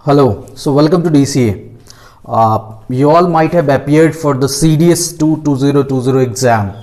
Hello, so welcome to DCA. You all might have appeared for the CDS 2020 exam.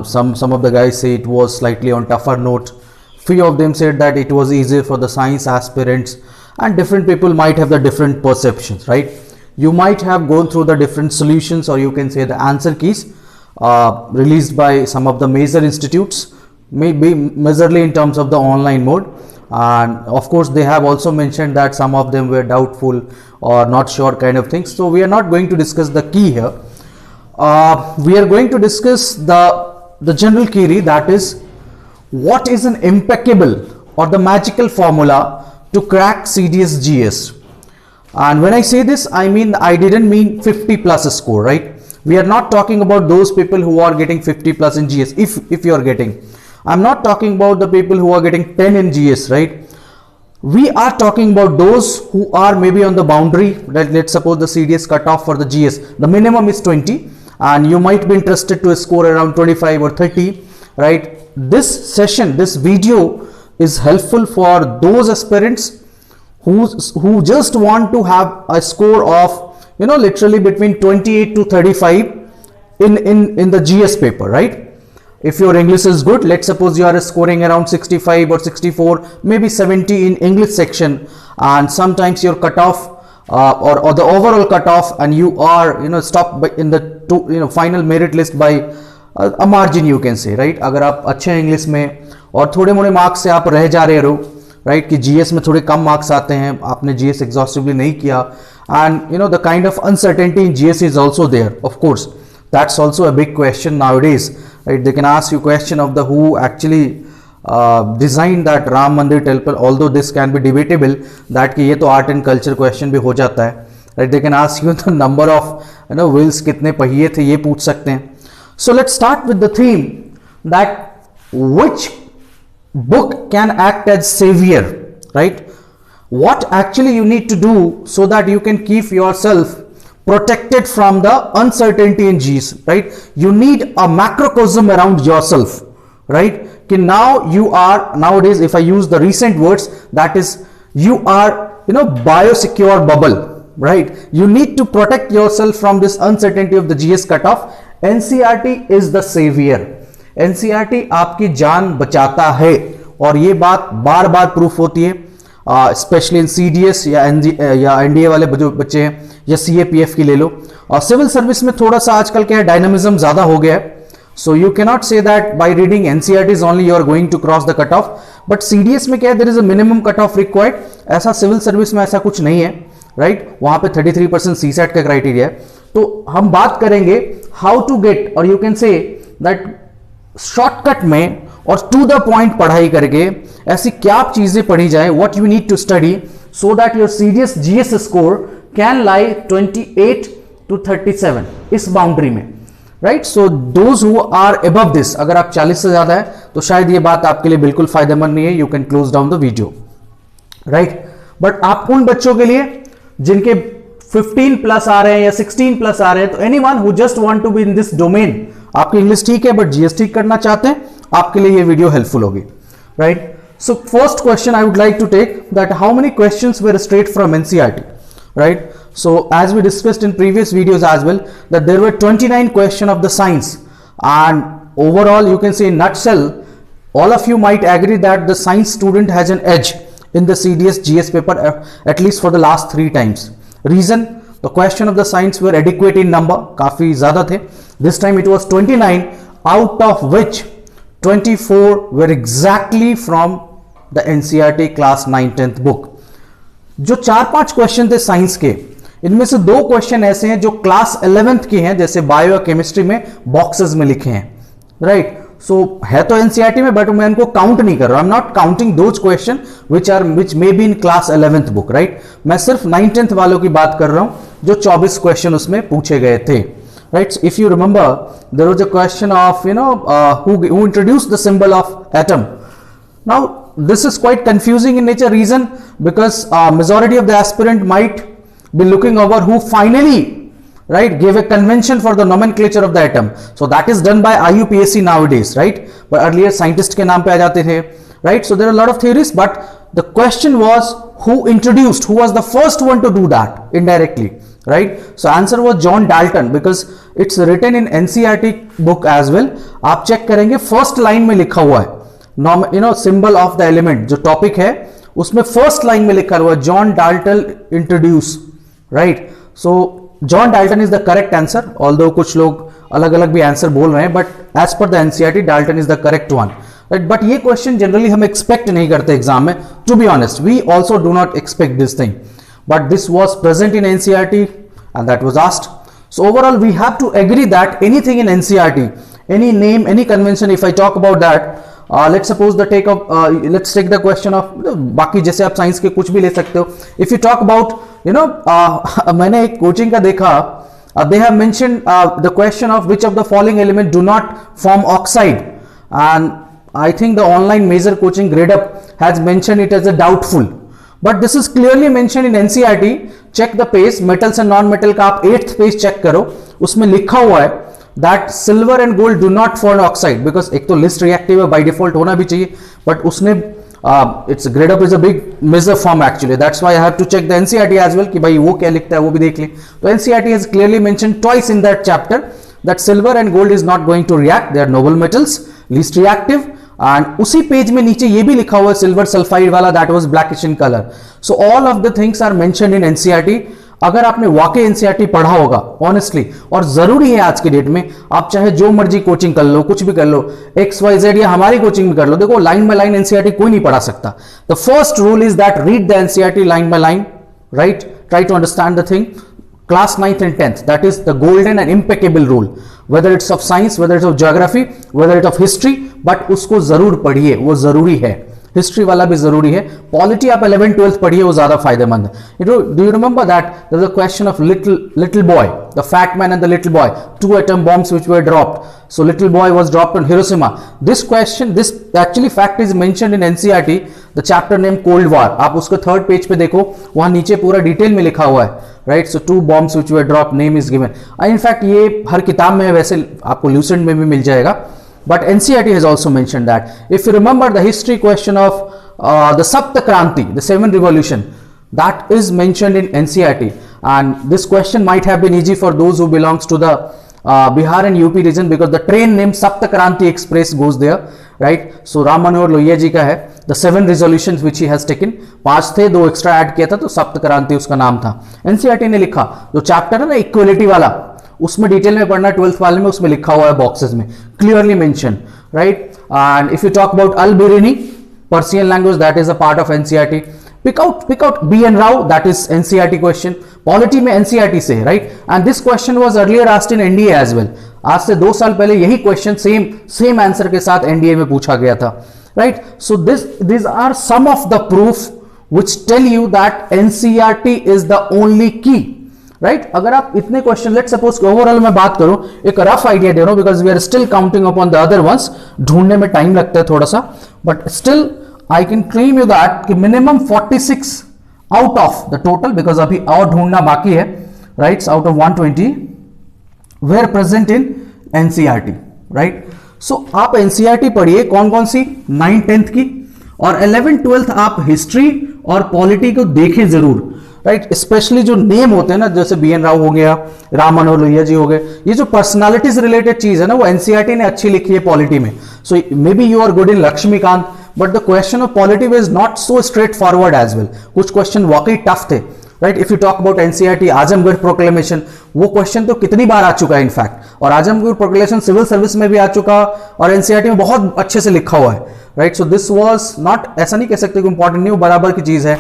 Some of the guys say it was slightly on tougher note. Few of them said that it was easier for the science aspirants, and different people might have the different perceptions, right? You might have gone through the different solutions, or you can say the answer keys released by some of the major institutes, maybe majorly in terms of the online mode. And of course they have also mentioned that some of them were doubtful or not sure kind of things. So we are not going to discuss the key here. We are going to discuss the general query, that is, what is an impeccable or the magical formula to crack CDS GS. And when I say this, I didn't mean 50 plus score, right? We are not talking about those people who are getting 50 plus in GS. If you are getting, I'm not talking about the people who are getting 10 in GS, right? We are talking about those who are maybe on the boundary. Let's suppose the CDS cutoff for the GS, the minimum is 20, and you might be interested to score around 25 or 30, right? This session, this video is helpful for those aspirants who just want to have a score of, literally between 28 to 35 in the GS paper, right? If your English is good, let's suppose you are scoring around 65 or 64, maybe 70 in English section, and sometimes your cutoff or the overall cutoff, and you are stopped in the final merit list by a margin, you can say, right? अगर आप अच्छे English में और थोड़े मोड़े marks से आप रह जा रहे हो, राइट, कि जीएस में थोड़े कम मार्क्स आते हैं, आपने जीएस एग्जॉस्टिवली नहीं किया, and the kind of uncertainty in GS is also there. Of course, that's also a big question nowadays, right? They can ask you question of the who actually designed that Ram Mandir temple, although this can be debatable that कि ये तो art and culture question भी हो जाता है, right? They can ask you the number of wheels, कितने पहिए थे, ये पूछ सकते हैं. So let's start with the theme that which book can act as savior, right? What actually you need to do so that you can keep yourself protected from the uncertainty in GS, right? You need a macrocosm around yourself, right? Okay, now you are, nowadays if I use the recent words, that is, you are biosecure bubble, right? You need to protect yourself from this uncertainty of the GS cutoff. NCERT is the savior. NCERT आपकी जान बचाता है, और ये बात बार बार proof होती है, specially in CDS या NDA वाले जो बच्चे हैं, या CAPF की ले लो. और सिविल सर्विस में थोड़ा सा आजकल क्या है, डायनामिज्म ज्यादा हो गया है. So you can not say that by reading NCERTs only you are going to cross the cut off. But CDS में क्या है, there is a minimum cut off required. ऐसा सिविल सर्विस में ऐसा कुछ नहीं है, राइट? वहां पे 33% CSAT का क्राइटेरिया है. तो हम बात करेंगे हाउ टू गेट, और you can say that shortcut में और टू द पॉइंट पढ़ाई करके ऐसी क्या चीजें पढ़ी जाए, what you need to study so that your CDS GS score can lie 28 to 37 इस बाउंड्री में, right? So those who are above this, अगर आप 40 से ज्यादा है तो शायद ये बात आपके लिए बिल्कुल फायदेमंद नहीं है. You can close down the video, right? But आप उन बच्चों के लिए जिनके 15 प्लस आ रहे हैं या 16 प्लस आ रहे हैं, तो anyone who just want to be in this domain, आपकी इंग्लिश ठीक है बट GS ठीक करना चाहते हैं, आपके लिए ये वीडियो हेल्पफुल होगी, right? So first question I would like to take that how many questions were straight from NCERT, right? So as we discussed in previous videos as well, that there were 29 questions of the science, and overall you can say in nutshell, all of you might agree that the science student has an edge in the CDS GS paper, at least for the last 3 times. Reason, the question of the science were adequate in number, काफी ज्यादा थे. This time it was 29, out of which 24 were exactly from the NCERT class 9th-10th book. जो 4-5 question थे science के, इनमें से 2 question ऐसे हैं जो क्लास 11th के हैं, जैसे बायो या केमिस्ट्री में बॉक्सेस में लिखे हैं, राइट? सो है तो NCERT में, बट मैं इनको काउंट नहीं कर रहा. I am not counting those question which may be in class 11th book, right? मैं सिर्फ 9th-10th वालों की बात कर रहा हूं जो 24 क्वेश्चन उसमें पूछे गए थे, right? If you remember, there was a question of who introduced the symbol of atom. Now this is quite confusing in nature. Reason, because majority of the aspirant might be looking over who finally, right, gave a convention for the nomenclature of the atom. So that is done by IUPAC nowadays, right? But earlier scientist के नाम पे आ जाते थे, right? So there are a lot of theories, but the question was who introduced, who was the first one to do that indirectly, right? So answer was John Dalton, because it's written in NCERT book as well. आप check करेंगे first line में लिखा हुआ है, symbol of the element जो topic है उसमें first line में लिखा हुआ है John Dalton introduce, right? So John Dalton is the correct answer, although कुछ लोग अलग अलग भी आंसर बोल रहे हैं, but as per the NCERT Dalton is the correct one, right? But ये क्वेश्चन जनरली हम एक्सपेक्ट नहीं करते एग्जाम में, to be honest we also do not expect this thing, but this was present in NCERT and that was asked. So overall we have to agree that anything in NCERT, any name, any convention, if I talk about that, let's suppose the let's take the question of बाकी जैसे आप science के कुछ भी ले सकते हो. If you talk about मैंने एक कोचिंग का देखा, they have mentioned the question of which of the following element do not form oxide, and I think the online major coaching grade up has mentioned it as a doubtful, but this is clearly mentioned in NCERT. Check the page, metals and non metal का आप 8th page cheque करो, उसमें लिखा हुआ है that silver and gold do not form oxide, because एक तो least reactive है, बाय डिफॉल्ट होना भी चाहिए, बट उसने it's grade up is a big major form actually, that's why I have to check the NCERT as well कि भाई वो क्या लिखता है वो भी देख लें. तो NCERT has clearly mentioned twice in that chapter that silver and gold is not going to react, they are noble metals, least reactive. And उसी पेज में नीचे ये भी लिखा हुआ है सिल्वर सल्फाइड वाला, that was blackish in colour. So all of the things are mentioned in NCERT. अगर आपने वाकई एनसीईआरटी पढ़ा होगा ऑनेस्टली, और जरूरी है आज के डेट में, आप चाहे जो मर्जी कोचिंग कर लो, कुछ भी कर लो, XYZ या हमारी कोचिंग में कर लो, देखो लाइन बाय लाइन एनसीईआरटी कोई नहीं पढ़ा सकता. The first rule is that read the NCERT line by line, right? Try to understand the thing. Class 9th and 10th, that is the golden and impeccable rule, whether it's of science, whether it's of geography, whether it's of history, but उसको जरूर पढ़िए, वो जरूरी है. History वाला भी जरूरी है. पॉलिटी आप 11th 12th पढ़िए, वो ज्यादा फायदेमंद है. Do you remember that there is a question of little boy, the fat man and the little boy, 2 atom bombs which were dropped. So little boy was dropped on Hiroshima. This actually fact is mentioned in NCERT, the chapter named Cold War. आप उसको 3rd page पे देखो, वहां नीचे पूरा detail में लिखा हुआ है, right? So 2 bombs which were dropped, name is given. In fact ये हर किताब में है, वैसे आपको लूसेंट में भी मिल जाएगा. But NCERT has also mentioned that. If you remember the history question of the Sapta Kranti, the 7 revolution, that is mentioned in NCERT, and this question might have been easy for those who belongs to the Bihar and UP region, because the train named Sapta Kranti Express goes there, right? So Ram Manohar Lohia ji का है, the 7 resolutions which he has taken, 5 थे, 2 extra add किया था, तो सप्त क्रांति उसका नाम था. NCERT ने लिखा, जो चैप्टर है ना इक्वलिटी वाला, उसमें डिटेल में पढ़ना 12th वाले में, उसमें लिखा हुआ है बॉक्सेस में clearly mention, right? And if you talk about Al-Biruni, Persian language, that is a part of NCERT. Pick out B.N. Rao, that is NCERT question. Polity में एनसीईआरटी से है, right? And this question was earlier asked in NDA as well. आज से 2 साल पहले यही question same answer के साथ एनडीए में पूछा गया था, right? So this are some of the proof which tell you that NCERT is the only key, right? अगर आप इतने क्वेश्चन, लेट सपोज ओवरऑल मैं बात करूं, एक रफ आइडिया दे रहा हूं, because we are still counting upon the other ones, ढूंढने में टाइम लगता है थोड़ा सा, but still I can claim you that कि minimum 46 out of the total, because अभी और ढूंढना बाकी है, right? Out of 120 were present in NCERT, right? So आप एनसीईआरटी पढ़िए, कौन कौन सी? 9th 10th की, और 11th 12th आप हिस्ट्री और पॉलिटी को देखें जरूर, राइट? स्पेशली जो नेम होते हैं ना, जैसे B.N. राव हो गया, राम मनोहर लोहिया जी हो गए, ये जो पर्सनालिटीज रिलेटेड चीज है ना, वो एनसीईआरटी ने अच्छी लिखी है पॉलिटी में. सो may be you are good in Laxmikant, but the question of polity is not so straight forward as well. कुछ क्वेश्चन वाकई टफ थे, right? If you talk about NCERT Azamgarh proclamation, वो क्वेश्चन तो कितनी बार आ चुका है इनफैक्ट, और आजमगढ़ प्रोक्लेमेशन सिविल सर्विस में भी आ चुका, और एनसीईआरटी में बहुत अच्छे से लिखा हुआ है, right? So this was not, ऐसा नहीं कह सकते कि इंपॉर्टेंट नहीं, वो बराबर की चीज है.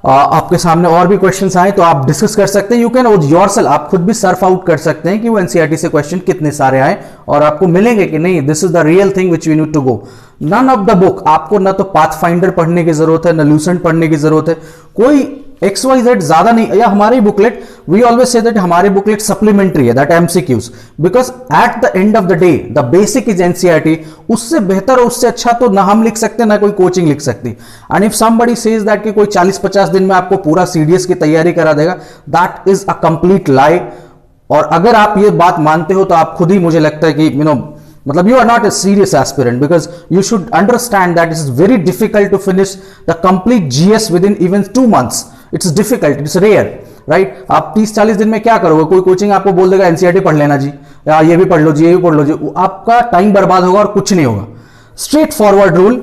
आपके सामने और भी क्वेश्चंस आए तो आप डिस्कस कर सकते हैं. यू कैन योरसेल्फ, आप खुद भी सर्फ आउट कर सकते हैं कि वो एनसीईआरटी से क्वेश्चन कितने सारे आए, और आपको मिलेंगे कि नहीं this is the real thing which we need to go. None of the book, आपको ना तो पाथफाइंडर पढ़ने की जरूरत है, ना लूसेंट पढ़ने की जरूरत है, कोई XYZ ज्यादा नहीं. या हमारी booklet, we always say that हमारी बुकलेट सप्लीमेंट्री है, that MCQs, because at the end of the day the basic is NCERT. उससे बेहतर और उससे अच्छा तो ना हम लिख सकते ना कोई कोचिंग लिख सकती. And if somebody says that कि कोई 40-50 दिन में आपको पूरा CDS की तैयारी करा देगा, दैट इज अ कंप्लीट लाई. और अगर आप ये बात मानते हो तो आप खुद ही, मुझे लगता है कि मतलब you are not a serious aspirant, because you should understand that it is very difficult to finish the complete GS within even 2 months. It's difficult, it's rare, right? आप 30-40 दिन में क्या करोगे? कोई कोचिंग आपको बोल देगा एनसीईआरटी पढ़ लेना जी, या ये भी पढ़ लो जी, ये भी पढ़ लो जी, आपका टाइम बर्बाद होगा और कुछ नहीं होगा. Straightforward rule,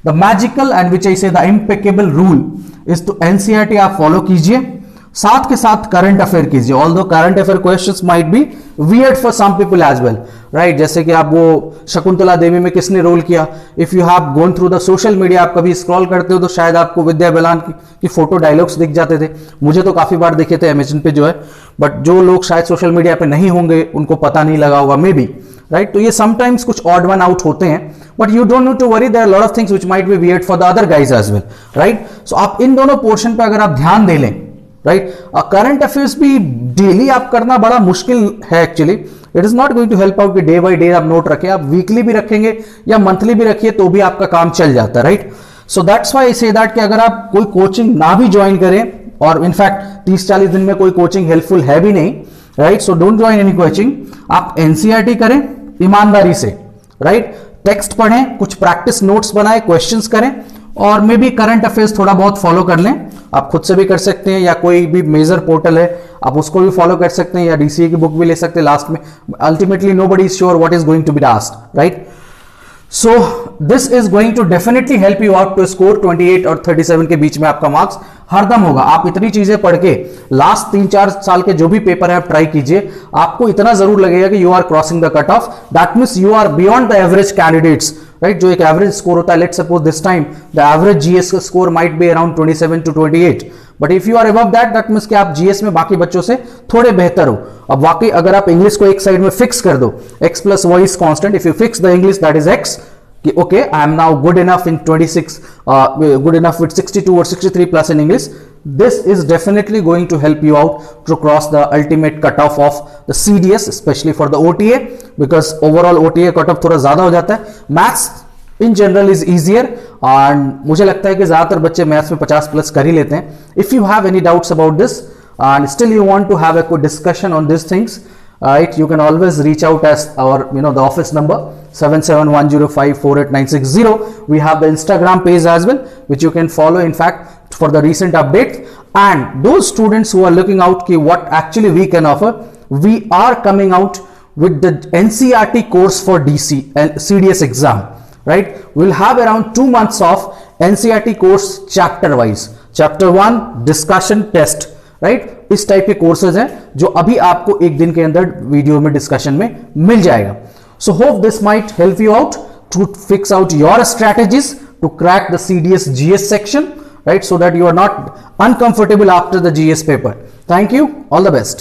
the magical and which I say the impeccable rule is to NCERT आप फॉलो कीजिए, साथ के साथ करंट अफेयर कीजिए. Although current affair questions might be weird for some people as well, right? जैसे कि आप वो शकुंतला देवी में किसने रोल किया, if you have gone through the social media, आप कभी स्क्रॉल करते हो तो शायद आपको विद्या बालन की फोटो डायलॉग्स दिख जाते थे. मुझे तो काफी बार दिखे थे अमेजन पे जो है, बट जो लोग शायद सोशल मीडिया पे नहीं होंगे उनको पता नहीं लगा होगा मे बी, राइट? तो ये समटाइम्स कुछ ऑड वन आउट होते हैं, but you don't need to worry, there are lot of things which might be weird for the other guys as well, right? So आप इन दोनों पोर्शन पे अगर आप ध्यान दे लें, राइट? करंट अफेयर्स भी डेली आप करना बड़ा मुश्किल है actually. It is not going to help out कि डे बाय डे आप नोट रखें, आप वीकली भी रखेंगे या मंथली भी रखिए तो भी आपका काम चल जाता है, right? So that's why I say that कि अगर आप कोई कोचिंग ना भी ज्वाइन करें, और इनफैक्ट 30-40 दिन में कोई कोचिंग हेल्पफुल है भी नहीं, right? So don't join any coaching. आप एनसीईआरटी करें ईमानदारी से, राइट? टेक्स्ट पढ़ें, कुछ प्रैक्टिस नोट्स बनाएं, क्वेश्चंस करें, और मे बी करंट अफेयर्स थोड़ा बहुत फॉलो कर लें. आप खुद से भी कर सकते हैं, या कोई भी मेजर पोर्टल है आप उसको भी फॉलो कर सकते हैं, या डीसीए की बुक भी ले सकते हैं लास्ट में. Ultimately nobody is sure what is going to be asked, right? So this is going to definitely help you out to score 28 और 37 के बीच में आपका मार्क्स हरदम होगा. आप इतनी चीजें पढ़ के लास्ट 3-4 साल के जो भी पेपर है आप ट्राई कीजिए, आपको इतना जरूर लगेगा कि you are crossing the cut off. That means you are beyond the average candidates, right? जो एक एवरेज स्कोर होता है, let's suppose this time the average GS score might be around 27 to 28, but if you are above that, that means कि आप GS में बाकी बच्चों से थोड़े बेहतर हो. अब वाकई अगर आप इंग्लिश को एक साइड में फिक्स कर दो, x plus y is constant, if you fix the English that is x, कि okay I am now good enough in 26, good enough with 62 और 63 plus in English, this is definitely going to help you out to cross the ultimate cutoff of the CDS, especially for the OTA, because overall OTA cutoff थोड़ा ज्यादा हो जाता है. Maths in general is easier, and मुझे लगता है कि ज्यादातर बच्चे मैथ्स में 50 प्लस कर ही लेते हैं. If you have any doubts about this and still you want to have a good discussion on these things, right, you can always reach out as our, the office number 7710548960. We have the Instagram page as well, which you can follow, in fact, for the recent updates. And those students who are looking out ki what actually we can offer, we are coming out with the NCERT course for DC and CDS exam, right? We'll have around 2 months of NCERT course chapter wise. Chapter 1 discussion test, right? इस type के courses हैं जो अभी आपको एक दिन के अंदर वीडियो में डिस्कशन में मिल जाएगा. So hope this might help you out to fix out your strategies to crack the CDS GS section, right? So that you are not uncomfortable after the GS paper. Thank you. All the best.